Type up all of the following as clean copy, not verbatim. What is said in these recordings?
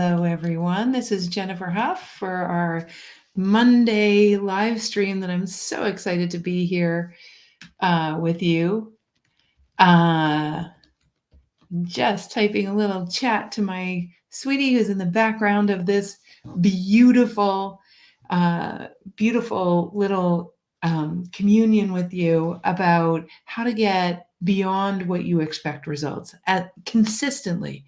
Hello, everyone. This is Jennifer Huff for our Monday live stream that I'm so excited to be here with you. Just typing a little chat to my sweetie who's in the background of this beautiful, beautiful little communion with you about how to get beyond what you expect results at consistently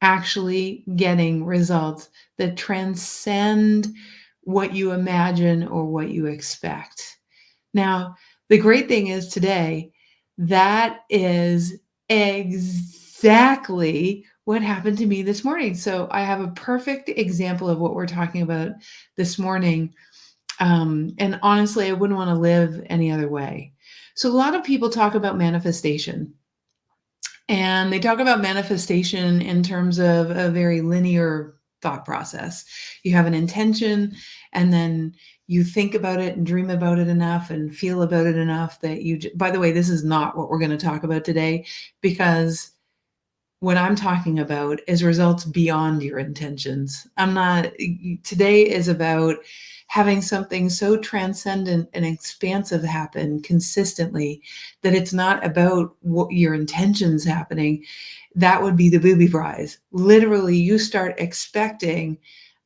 actually getting results that transcend what you imagine or what you expect. Now, the great thing is today, that is exactly what happened to me this morning. So I have a perfect example of what we're talking about this morning. And honestly, I wouldn't want to live any other way. So a lot of people talk about manifestation. And they talk about manifestation in terms of a very linear thought process. You have an intention, and then you think about it and dream about it enough and feel about it enough that by the way, this is not what we're going to talk about today, because what I'm talking about is results beyond your intentions. Today is about having something so transcendent and expansive happen consistently that it's not about what your intentions happening. That would be the booby prize. Literally, you start expecting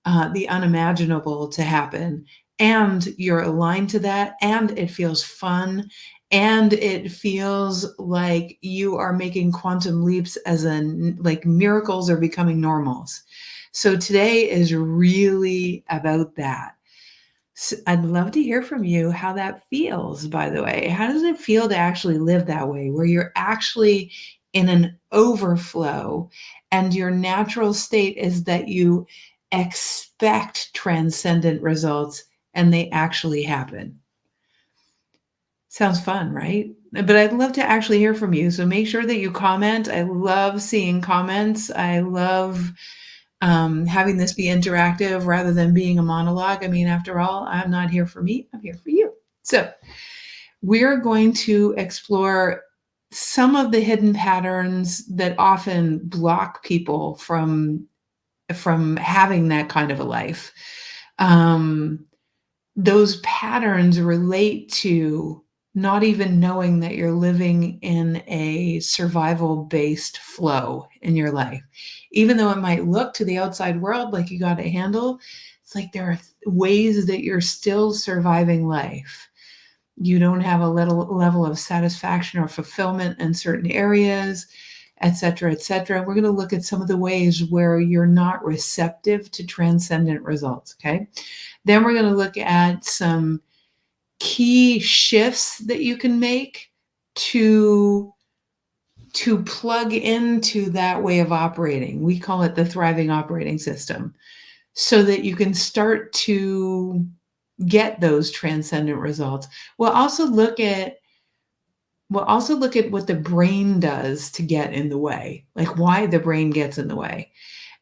the unimaginable to happen, and you're aligned to that, and it feels fun, and it feels like you are making quantum leaps, as in like miracles are becoming normals. So today is really about that. So I'd love to hear from you how that feels, by the way. How does it feel to actually live that way, where you're actually in an overflow and your natural state is that you expect transcendent results and they actually happen? Sounds fun, right? But I'd love to actually hear from you. So make sure that you comment. I love seeing comments. I love having this be interactive rather than being a monologue. I mean, after all, I'm not here for me, I'm here for you. So we're going to explore some of the hidden patterns that often block people from having that kind of a life. Those patterns relate to not even knowing that you're living in a survival-based flow in your life. Even though it might look to the outside world like you got it handled, it's like there are ways that you're still surviving life. You don't have a level of satisfaction or fulfillment in certain areas, et cetera, et cetera. We're going to look at some of the ways where you're not receptive to transcendent results, okay? Then we're going to look at some key shifts that you can make to plug into that way of operating. We call it the thriving operating system, so that you can start to get those transcendent results. We'll also look at what the brain does to get in the way, like why the brain gets in the way.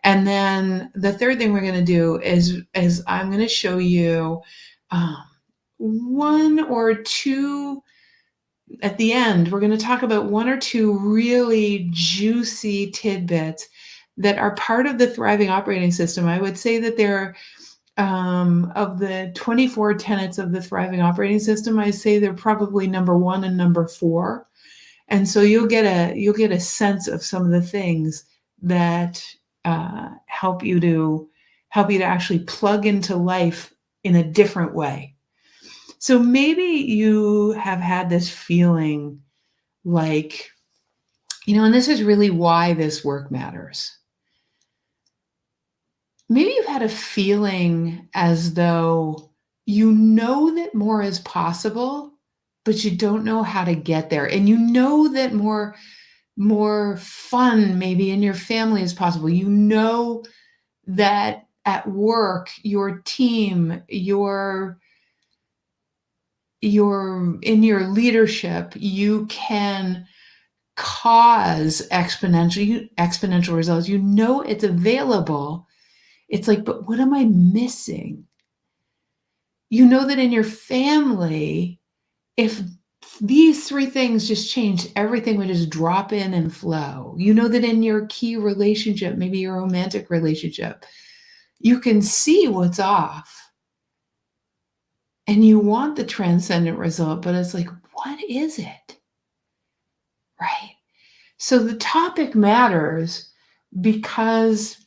And then the third thing we're going to do is I'm going to show you one or two. At the end, we're going to talk about one or two really juicy tidbits that are part of the thriving operating system. I would say that they're of the 24 tenets of the thriving operating system, I say they're probably number 1 and number 4. And so you'll get a sense of some of the things that help you to actually plug into life in a different way. So maybe you have had this feeling like, and this is really why this work matters. Maybe you've had a feeling as though you know that more is possible, but you don't know how to get there. And you know that more fun maybe in your family is possible. You know that at work, your team, your in your leadership, you can cause exponential results. You know it's available. It's like, but what am I missing? You know that in your family, if These three things just change everything, would just drop in and flow. You know that in your key relationship, maybe your romantic relationship, you can see what's off and you want the transcendent result, but it's like, what is it? Right? So the topic matters because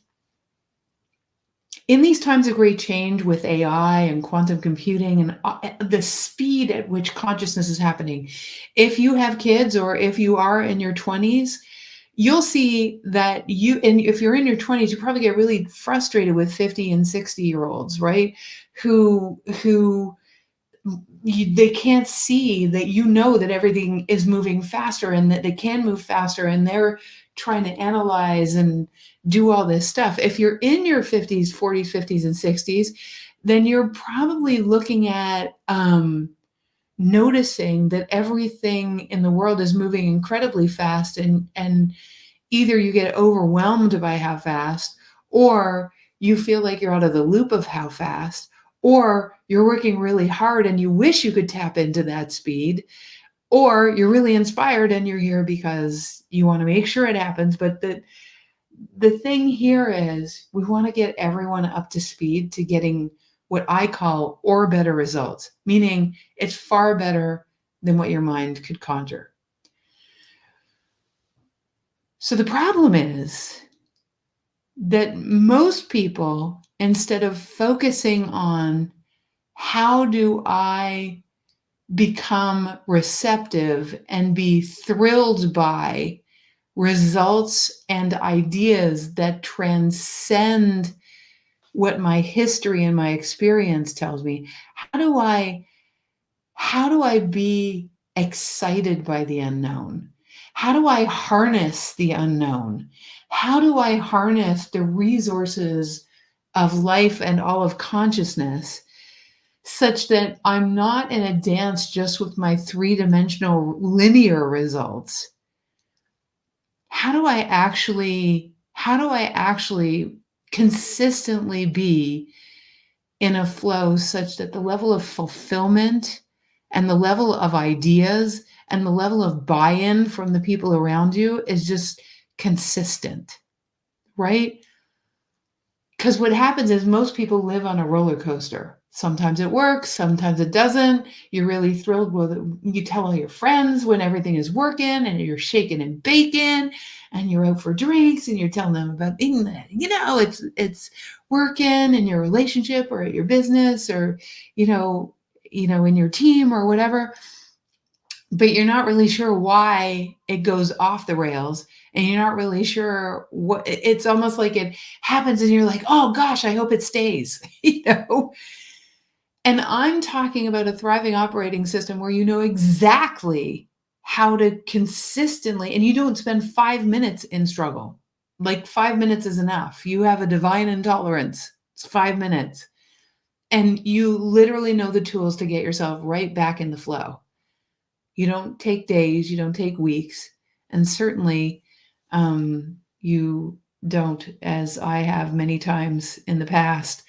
in these times of great change with AI and quantum computing and the speed at which consciousness is happening, if you have kids or if you are in your 20s, you'll see that and if you're in your 20s, you probably get really frustrated with 50 and 60-year-olds, right? Who they can't see that that everything is moving faster and that they can move faster, and they're trying to analyze and do all this stuff. If you're in your 50s, 40s, 50s, and 60s, then you're probably looking at noticing that everything in the world is moving incredibly fast, and either you get overwhelmed by how fast, or you feel like you're out of the loop of how fast, or you're working really hard and you wish you could tap into that speed, or you're really inspired and you're here because you want to make sure it happens. But the thing here is we want to get everyone up to speed to getting what I call or better results, meaning it's far better than what your mind could conjure. So the problem is that most people, instead of focusing on how do I become receptive and be thrilled by results and ideas that transcend what my history and my experience tells me, how do I be excited by the unknown? How do I harness the unknown? How do I harness the resources of life and all of consciousness such that I'm not in a dance just with my three-dimensional linear results? How do I actually consistently be in a flow such that the level of fulfillment and the level of ideas and the level of buy-in from the people around you is just consistent, right? Because what happens is most people live on a roller coaster. Sometimes it works, sometimes it doesn't. You're really thrilled with it. You tell all your friends when everything is working and you're shaking and baking and you're out for drinks and you're telling them about, it's working in your relationship or at your business or, in your team or whatever. But you're not really sure why it goes off the rails, and you're not really sure what it's almost like it happens and you're like, oh gosh, I hope it stays, And I'm talking about a thriving operating system where you know exactly how to consistently, and you don't spend 5 minutes in struggle. Like 5 minutes is enough. You have a divine intolerance. It's 5 minutes. And you literally know the tools to get yourself right back in the flow. You don't take days, you don't take weeks, and certainly you don't, as I have many times in the past,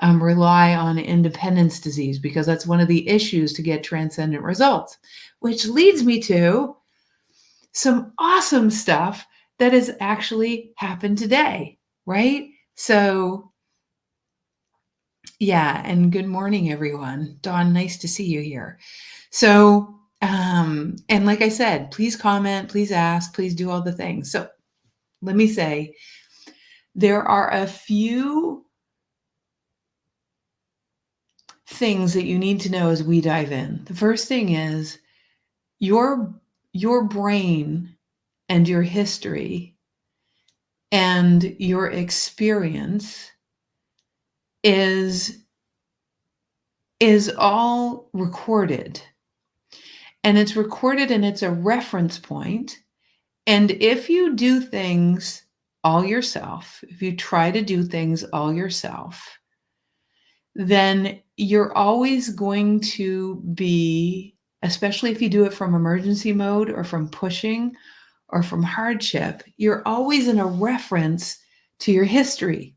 rely on independence disease, because that's one of the issues to get transcendent results, which leads me to some awesome stuff that has actually happened today, right? So, yeah, and good morning, everyone. Dawn, nice to see you here. So, and like I said, please comment, please ask, please do all the things. So let me say, there are a few things that you need to know as we dive in. The first thing is your brain and your history and your experience is all recorded. And it's recorded and it's a reference point. And if you do things all yourself, if you try to do things all yourself, then you're always going to be, especially if you do it from emergency mode or from pushing or from hardship, you're always in a reference to your history.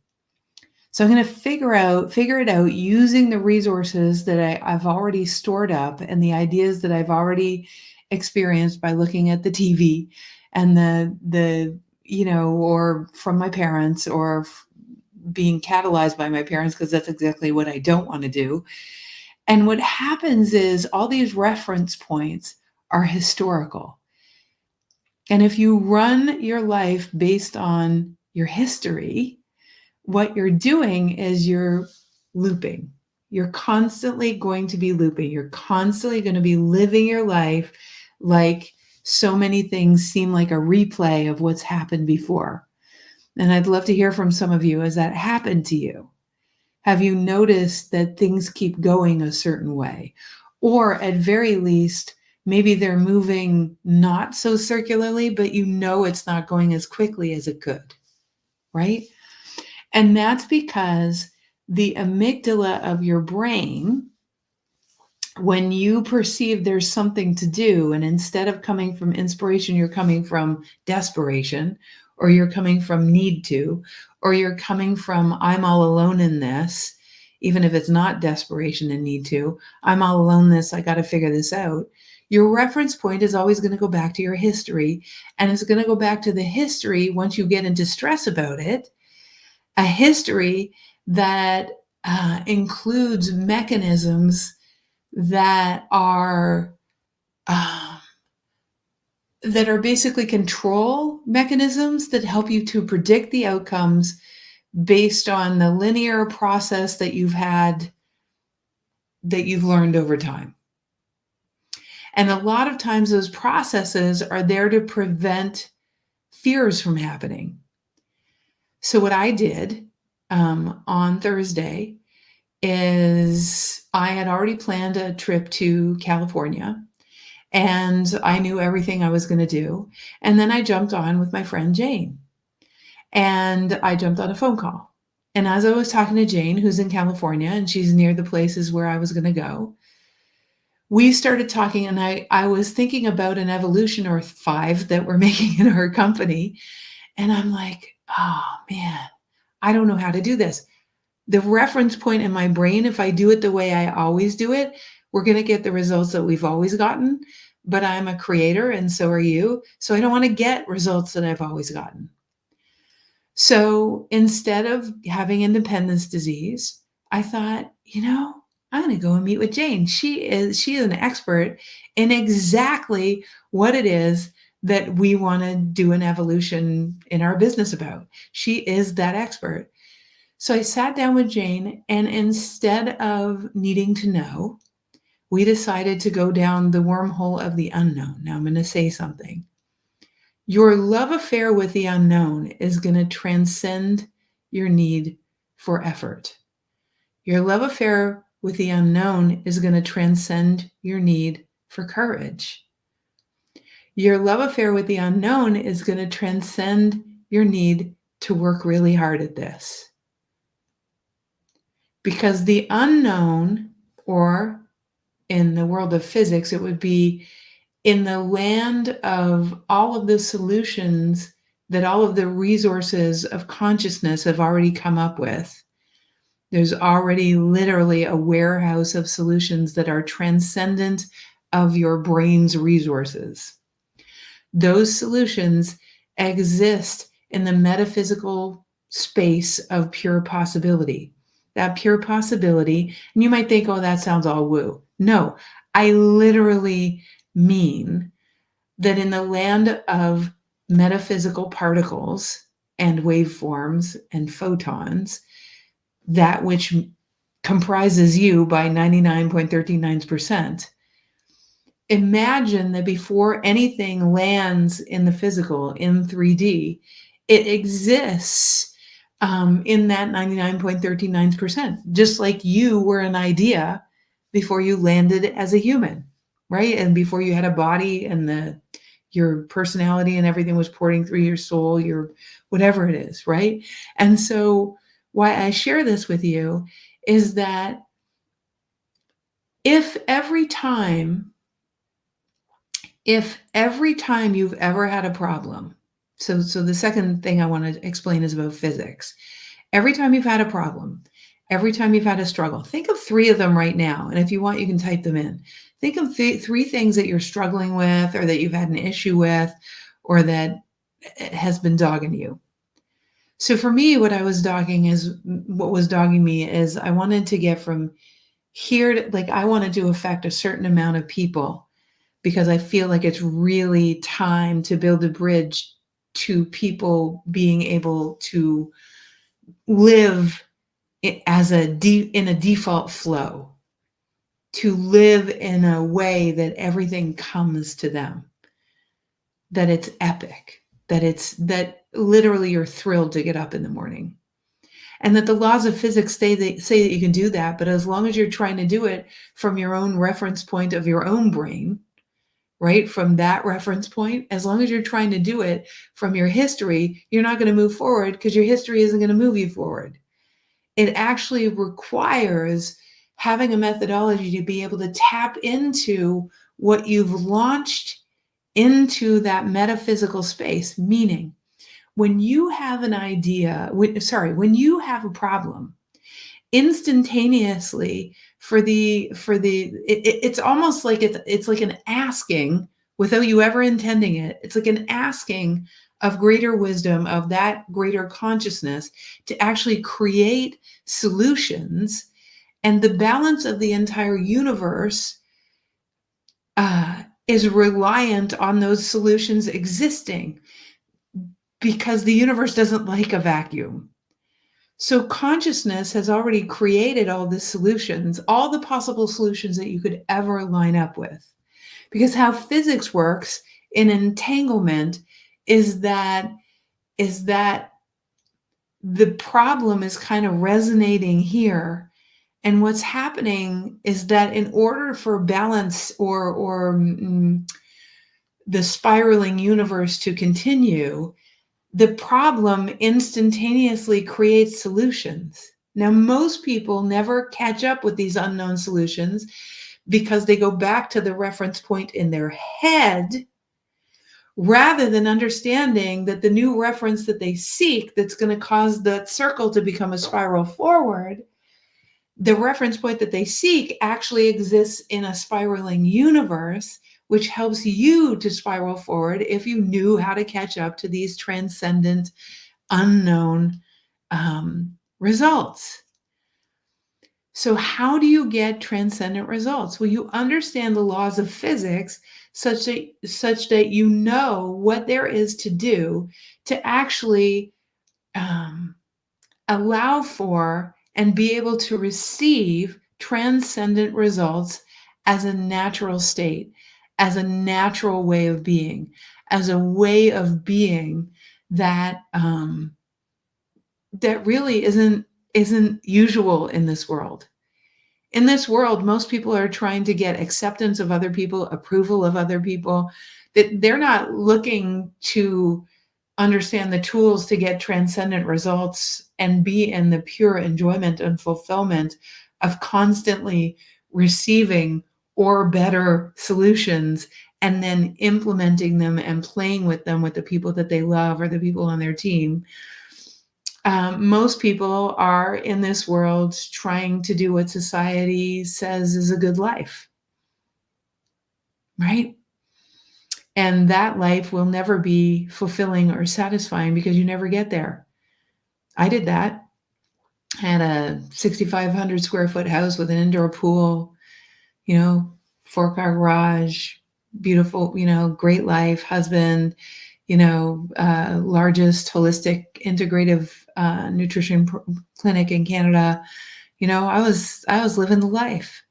So I'm going to figure it out using the resources that I've already stored up and the ideas that I've already experienced by looking at the TV and or from my parents or being catalyzed by my parents, because that's exactly what I don't want to do. And what happens is all these reference points are historical. And if you run your life based on your history, what you're doing is you're looping. You're constantly going to be looping. You're constantly going to be living your life like so many things seem like a replay of what's happened before. And I'd love to hear from some of you. Has that happened to you? Have you noticed that things keep going a certain way? Or at very least, maybe they're moving not so circularly, but you know it's not going as quickly as it could, right? And that's because the amygdala of your brain, when you perceive there's something to do, and instead of coming from inspiration, you're coming from desperation, or you're coming from need to, or you're coming from I'm all alone in this, even if it's not desperation and need to, I'm all alone in this, I got to figure this out. Your reference point is always going to go back to your history, and it's going to go back to the history once you get into stress about it, a history that includes mechanisms that are uh, basically control mechanisms that help you to predict the outcomes based on the linear process that you've had, that you've learned over time. And a lot of times those processes are there to prevent fears from happening. So what I did on Thursday is I had already planned a trip to California, and I knew everything I was going to do. And then I jumped on with my friend Jane, and I jumped on a phone call. And as I was talking to Jane, who's in California, and she's near the places where I was going to go, we started talking, and I was thinking about an evolution or 5 that we're making in our company. And I'm like, oh man, I don't know how to do this. The reference point in my brain, if I do it the way I always do it, we're going to get the results that we've always gotten. But I'm a creator, and so are you. So I don't want to get results that I've always gotten. So instead of having independence disease, I thought, I'm going to go and meet with Jane. She is an expert in exactly what it is that we want to do an evolution in our business about. She is that expert. So I sat down with Jane, and instead of needing to know, we decided to go down the wormhole of the unknown. Now I'm going to say something. Your love affair with the unknown is going to transcend your need for effort. Your love affair with the unknown is going to transcend your need for courage. Your love affair with the unknown is going to transcend your need to work really hard at this. Because the unknown, or in the world of physics, it would be in the land of all of the solutions that all of the resources of consciousness have already come up with. There's already literally a warehouse of solutions that are transcendent of your brain's resources. Those solutions exist in the metaphysical space of pure possibility. That pure possibility, and you might think, oh, that sounds all woo. No, I literally mean that in the land of metaphysical particles and waveforms and photons, that which comprises you by 99.39%, imagine that before anything lands in the physical, in 3D, it exists in that 99.39%, just like you were an idea before you landed as a human, right? And before you had a body and your personality and everything was pouring through your soul, your whatever it is, right? And so why I share this with you is that if every time you've ever had a problem, so the second thing I want to explain is about physics. Every time you've had a problem, every time you've had a struggle, think of 3 of them right now, and if you want, you can type them in. Think of 3 things that you're struggling with or that you've had an issue with or that has been dogging you. So for me, what was dogging me is I wanted to get from here to like, I wanted to affect a certain amount of people because I feel like it's really time to build a bridge to people being able to live in a default flow, to live in a way that everything comes to them, that it's epic, that literally you're thrilled to get up in the morning. And that the laws of physics say that you can do that, but as long as you're trying to do it from your own reference point of your own brain, right? From that reference point, as long as you're trying to do it from your history, you're not going to move forward because your history isn't going to move you forward. It actually requires having a methodology to be able to tap into what you've launched into that metaphysical space, meaning when you have an idea, when you have a problem, instantaneously it's almost like it's like an asking without you ever intending it. It's like an asking of greater wisdom, of that greater consciousness to actually create solutions. And the balance of the entire universe is reliant on those solutions existing because the universe doesn't like a vacuum. So consciousness has already created all the solutions, all the possible solutions that you could ever line up with. Because how physics works in entanglement is that the problem is kind of resonating here. And what's happening is that in order for balance or the spiraling universe to continue, the problem instantaneously creates solutions. Now, most people never catch up with these unknown solutions because they go back to the reference point in their head rather than understanding that the new reference that they seek that's going to cause that circle to become a spiral forward, the reference point that they seek actually exists in a spiraling universe, which helps you to spiral forward if you knew how to catch up to these transcendent, unknown results. So how do you get transcendent results? Well, you understand the laws of physics such that you know what there is to do to actually allow for and be able to receive transcendent results as a natural state, as a natural way of being, as a way of being that that really isn't usual in this world. In this world, most people are trying to get acceptance of other people, approval of other people, that they're not looking to understand the tools to get transcendent results and be in the pure enjoyment and fulfillment of constantly receiving or better solutions and then implementing them and playing with them with the people that they love or the people on their team. Most people are in this world trying to do what society says is a good life, right? And that life will never be fulfilling or satisfying because you never get there. I did that. I had a 6,500 square foot house with an indoor pool, 4-car garage, beautiful, great life, husband, largest holistic integrative nutrition clinic in Canada. I was living the life,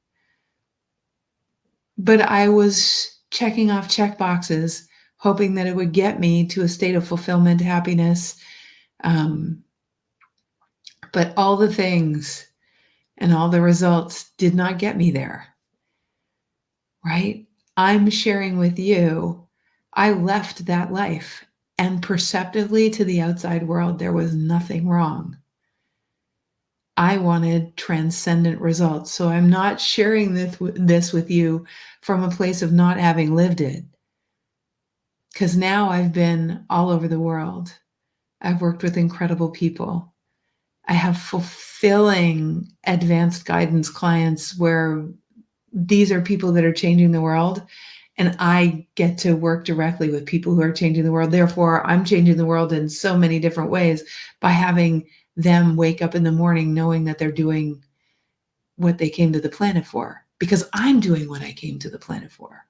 but I was checking off check boxes, hoping that it would get me to a state of fulfillment, happiness. But all the things and all the results did not get me there, right? I'm sharing with you, I left that life, and perceptively to the outside world, there was nothing wrong. I wanted transcendent results. So I'm not sharing this with you from a place of not having lived it. Because now I've been all over the world. I've worked with incredible people. I have fulfilling advanced guidance clients where these are people that are changing the world, and I get to work directly with people who are changing the world. Therefore, I'm changing the world in so many different ways by having them wake up in the morning knowing that they're doing what they came to the planet for, because I'm doing what I came to the planet for.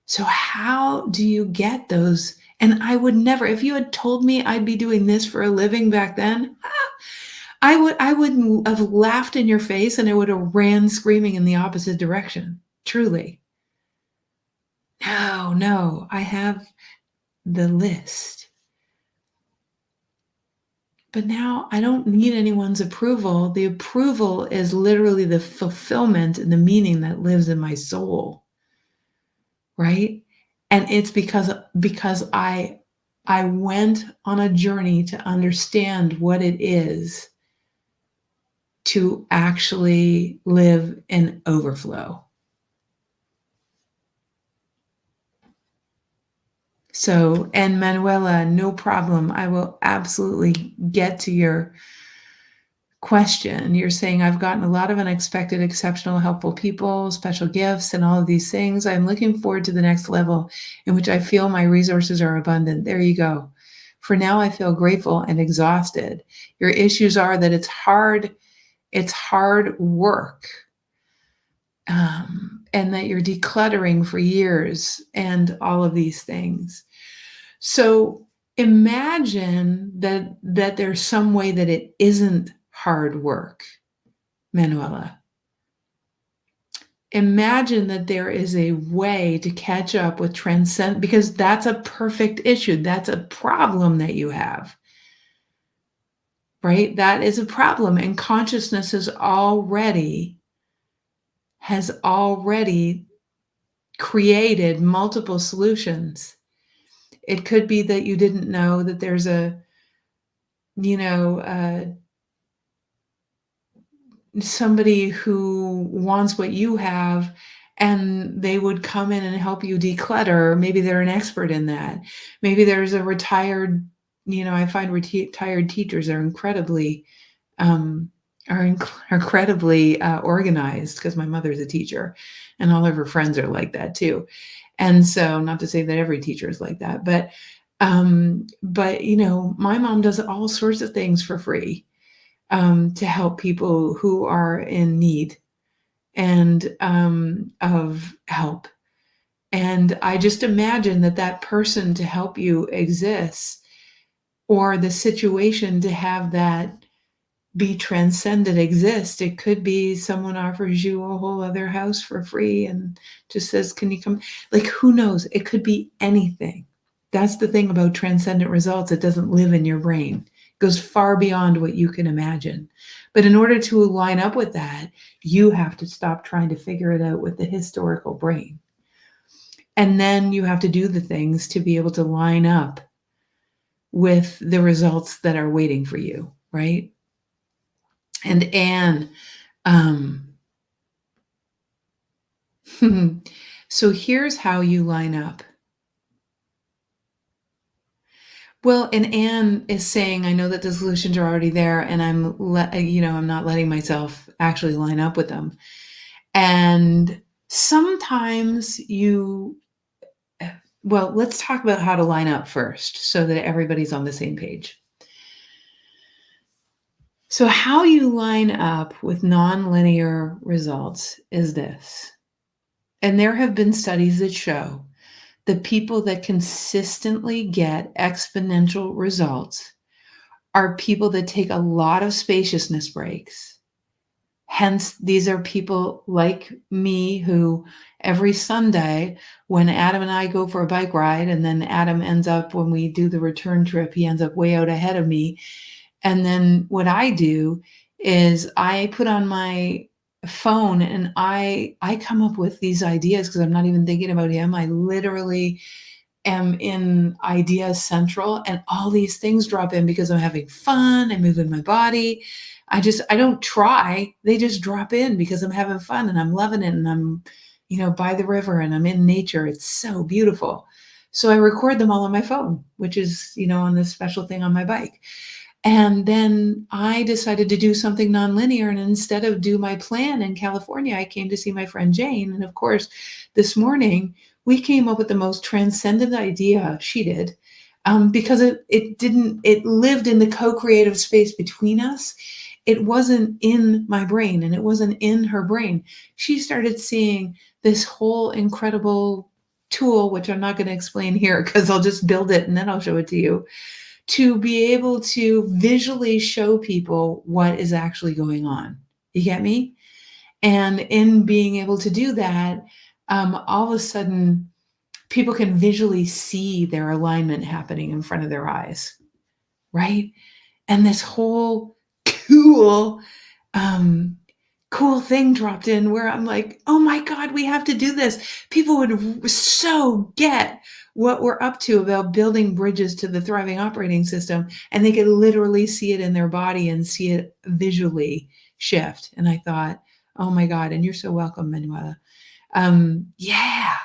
So how do you get those? And I would never, if you had told me I'd be doing this for a living back then, I would have laughed in your face and I would have ran screaming in the opposite direction. Truly. No, no, I have the list. But now I don't need anyone's approval. The approval is literally the fulfillment and the meaning that lives in my soul, right? And it's because I went on a journey to understand what it is to actually live in overflow. So, and Manuela, no problem. I will absolutely get to your question. You're saying, I've gotten a lot of unexpected, exceptional, helpful people, special gifts, and all of these things. I'm looking forward to the next level in which I feel my resources are abundant. There you go. For now, I feel grateful and exhausted. Your issues are that it's hard work, and that you're decluttering for years and all of these things. So imagine that there's some way that it isn't hard work, Manuela. Imagine that there is a way to catch up with transcend, because that's a perfect issue. That's a problem that you have, right? That is a problem. And consciousness has already created multiple solutions. It could be that you didn't know that there's you know, somebody who wants what you have, and they would come in and help you declutter. Maybe they're an expert in that. Maybe there's a retired, I find retired teachers are um, incredibly organized, because my mother's a teacher and all of her friends are like that too. And so, not to say that every teacher is like that, but my mom does all sorts of things for free, to help people who are in need and of help. And I just imagine that person to help you exists, or the situation to have that be transcended exist. It could be someone offers you a whole other house for free and just says, can you come? Like, who knows? It could be anything. That's the thing about transcendent results. It doesn't live in your brain. It goes far beyond what you can imagine. But in order to line up with that, you have to stop trying to figure it out with the historical brain. And then you have to do the things to be able to line up with the results that are waiting for you, right? And Anne, um, so here's how you line up. Well, and Anne is saying, I know that the solutions are already there, and I'm not letting myself actually line up with them. And sometimes well, let's talk about how to line up first so that everybody's on the same page. So how you line up with nonlinear results is this. And there have been studies that show the people that consistently get exponential results are people that take a lot of spaciousness breaks. Hence, these are people like me who every Sunday, when Adam and I go for a bike ride, and then Adam ends up, when we do the return trip, he ends up way out ahead of me. And then what I do is I put on my phone and I come up with these ideas because I'm not even thinking about him. I literally am in idea central, and all these things drop in because I'm having fun. I'm moving my body. I don't try. They just drop in because I'm having fun and I'm loving it. And I'm, by the river and I'm in nature. It's so beautiful. So I record them all on my phone, which is, on this special thing on my bike. And then I decided to do something nonlinear. And instead of do my plan in California, I came to see my friend Jane. And of course, this morning we came up with the most transcendent idea. She did. Because it lived in the co-creative space between us. It wasn't in my brain and it wasn't in her brain. She started seeing this whole incredible tool, which I'm not going to explain here because I'll just build it and then I'll show it to you, to be able to visually show people what is actually going on. You get me? And in being able to do that, all of a sudden, people can visually see their alignment happening in front of their eyes, right? And this whole cool, um, cool thing dropped in where I'm like, oh my God, we have to do this. People would so get what we're up to about building bridges to the thriving operating system. And they could literally see it in their body and see it visually shift. And I thought, oh my God, and you're so welcome, Manuela. Yeah.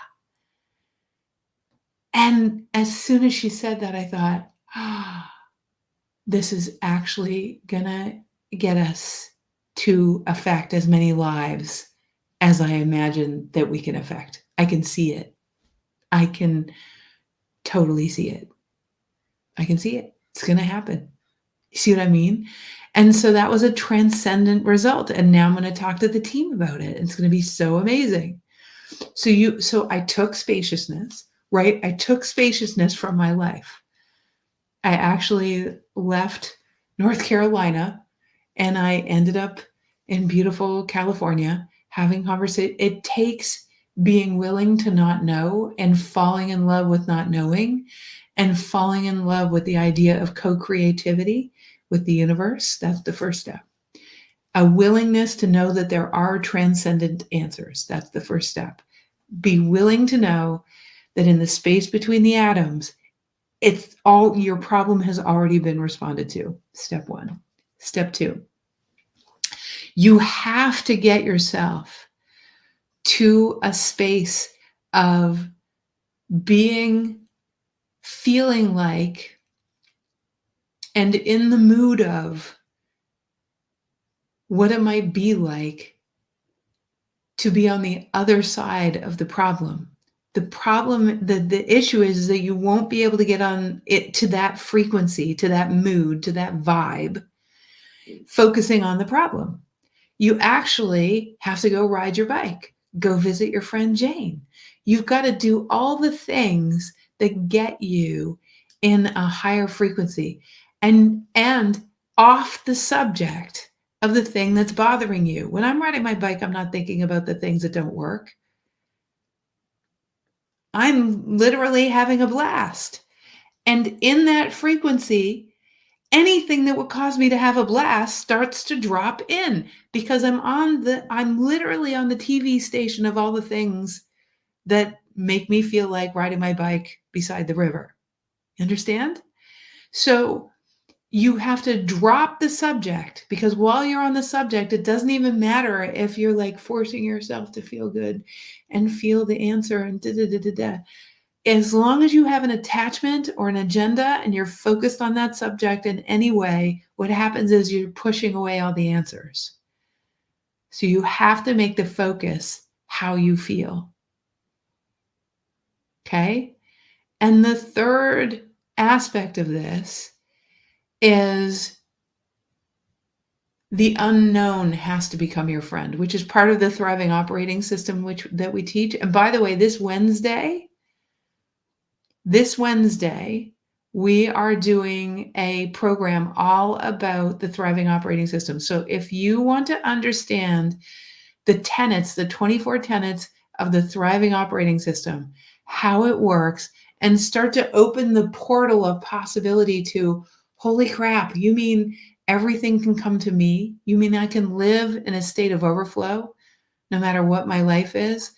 And as soon as she said that, I thought, ah, this is actually gonna get us to affect as many lives as I imagine that we can affect. I can see it. I can totally see it. I can see it. It's gonna happen. You see what I mean? And so that was a transcendent result. And now I'm going to talk to the team about it. It's going to be so amazing. So I took spaciousness, right? I took spaciousness from my life. I actually left North Carolina and I ended up in beautiful California having conversation. It takes being willing to not know and falling in love with not knowing and falling in love with the idea of co-creativity with the universe. That's the first step. A willingness to know that there are transcendent answers. That's the first step. Be willing to know that in the space between the atoms, it's all, your problem has already been responded to. Step one. Step two, you have to get yourself to a space of feeling like, and in the mood of what it might be like to be on the other side of the problem. The issue is that you won't be able to get on it to that frequency, to that mood, to that vibe, focusing on the problem. You actually have to go ride your bike, go visit your friend Jane. You've got to do all the things that get you in a higher frequency and off the subject of the thing that's bothering you. When I'm riding my bike, I'm not thinking about the things that don't work. I'm literally having a blast. And in that frequency, anything that would cause me to have a blast starts to drop in because I'm literally on the TV station of all the things that make me feel like riding my bike beside the river. You understand? So you have to drop the subject because while you're on the subject, it doesn't even matter if you're like forcing yourself to feel good and feel the answer and da da da da da. As long as you have an attachment or an agenda and you're focused on that subject in any way, what happens is you're pushing away all the answers. So you have to make the focus how you feel. Okay? And the third aspect of this is the unknown has to become your friend, which is part of the thriving operating system that we teach. And by the way, this Wednesday, we are doing a program all about the thriving operating system. So if you want to understand the tenets, the 24 tenets of the thriving operating system, how it works, and start to open the portal of possibility to, holy crap, you mean everything can come to me? You mean I can live in a state of overflow no matter what my life is?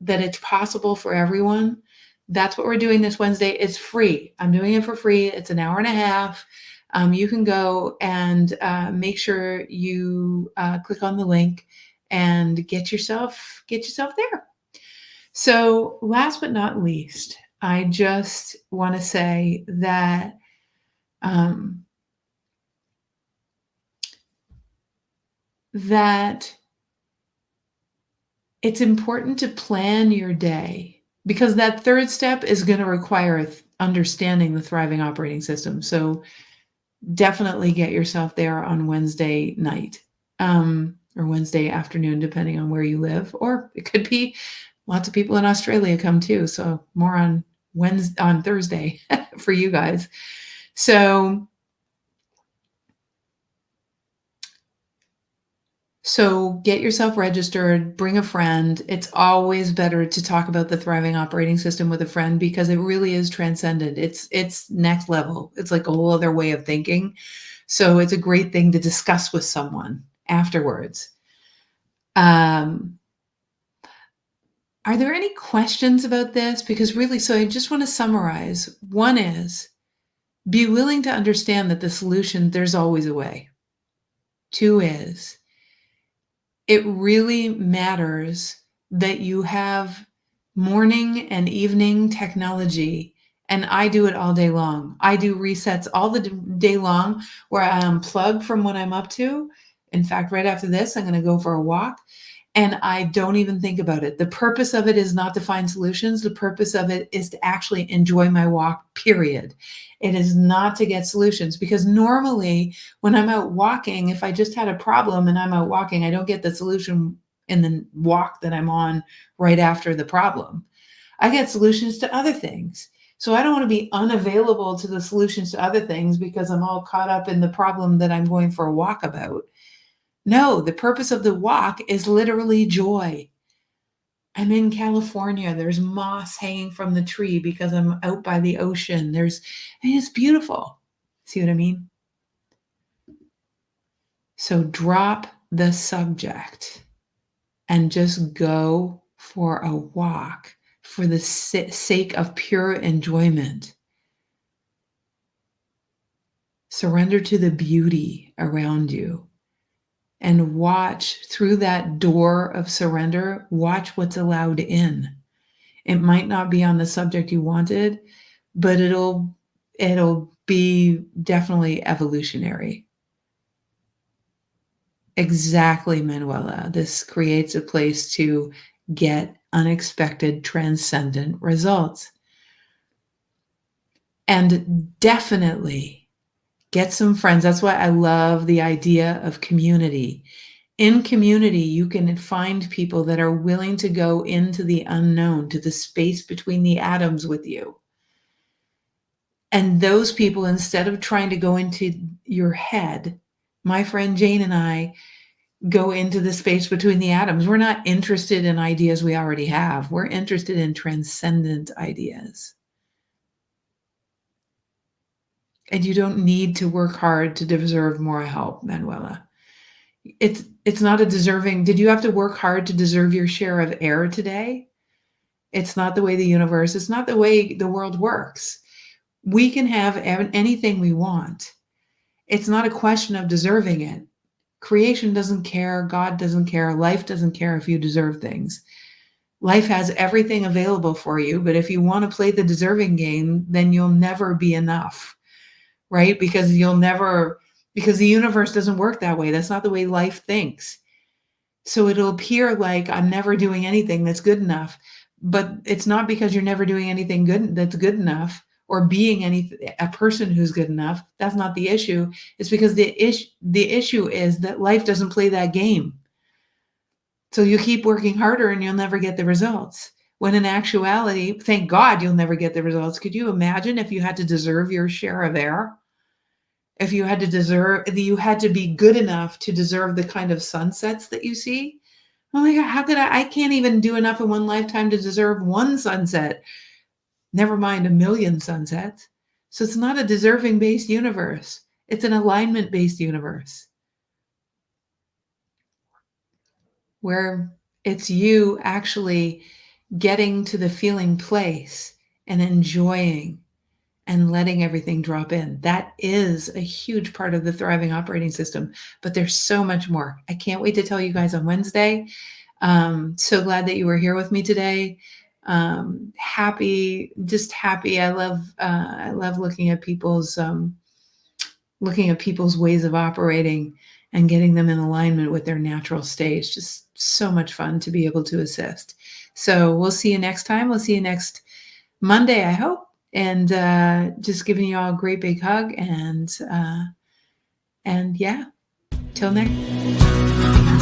That it's possible for everyone? That's what we're doing this Wednesday. It's free. I'm doing it for free. It's an hour and a half. You can go and make sure you click on the link and get yourself there. So last but not least, I just want to say that that it's important to plan your day because that third step is going to require understanding the thriving operating system. So definitely get yourself there on Wednesday night, or Wednesday afternoon, depending on where you live. Or it could be lots of people in Australia come too. So more on Thursday for you guys. So get yourself registered, bring a friend. It's always better to talk about the thriving operating system with a friend because it really is transcendent. It's next level. It's like a whole other way of thinking. So it's a great thing to discuss with someone afterwards. Um, are there any questions about this? Because really, so I just want to summarize. One is be willing to understand that the solution, there's always a way. Two is it really matters that you have morning and evening technology. And I do it all day long. I do resets all the day long where I unplug from what I'm up to. In fact, right after this, I'm going to go for a walk and I don't even think about it. The purpose of it is not to find solutions. The purpose of it is to actually enjoy my walk, period. It is not to get solutions because normally when I'm out walking, if I just had a problem and I'm out walking, I don't get the solution in the walk that I'm on right after the problem. I get solutions to other things. So I don't want to be unavailable to the solutions to other things because I'm all caught up in the problem that I'm going for a walk about. No, the purpose of the walk is literally joy. I'm in California. There's moss hanging from the tree because I'm out by the ocean. It's beautiful. See what I mean? So drop the subject and just go for a walk for the sake of pure enjoyment. Surrender to the beauty around you. And watch through that door of surrender, watch what's allowed in. It might not be on the subject you wanted, but it'll be definitely evolutionary. Exactly, Manuela. This creates a place to get unexpected transcendent results. And definitely get some friends. That's why I love the idea of community. In community, you can find people that are willing to go into the unknown, to the space between the atoms with you. And those people, instead of trying to go into your head, my friend Jane and I go into the space between the atoms. We're not interested in ideas we already have. We're interested in transcendent ideas. And you don't need to work hard to deserve more help, Manuela. It's not a deserving. Did you have to work hard to deserve your share of air today? It's not the way the universe, it's not the way the world works. We can have anything we want. It's not a question of deserving it. Creation doesn't care. God doesn't care. Life doesn't care if you deserve things. Life has everything available for you, but if you want to play the deserving game, then you'll never be enough, right? Because the universe doesn't work that way. That's not the way life thinks. So it'll appear like I'm never doing anything that's good enough, but it's not because you're never doing anything good that's good enough or being a person who's good enough. That's not the issue. It's because the issue is that life doesn't play that game. So you keep working harder and you'll never get the results. When in actuality, thank God you'll never get the results. Could you imagine if you had to deserve your share of air? If you had to be good enough to deserve the kind of sunsets that you see? Oh my God, how could I can't even do enough in one lifetime to deserve one sunset, never mind a million sunsets. So it's not a deserving based universe. It's an alignment based universe where it's you actually getting to the feeling place and enjoying and letting everything drop in. That is a huge part of the thriving operating system, but there's so much more. I can't wait to tell you guys on Wednesday. So glad that you were here with me today. Just happy. I love looking at people's ways of operating and getting them in alignment with their natural state. Just so much fun to be able to assist. So we'll see you next time. We'll see you next Monday, I hope. And just giving you all a great big hug. And yeah, till next.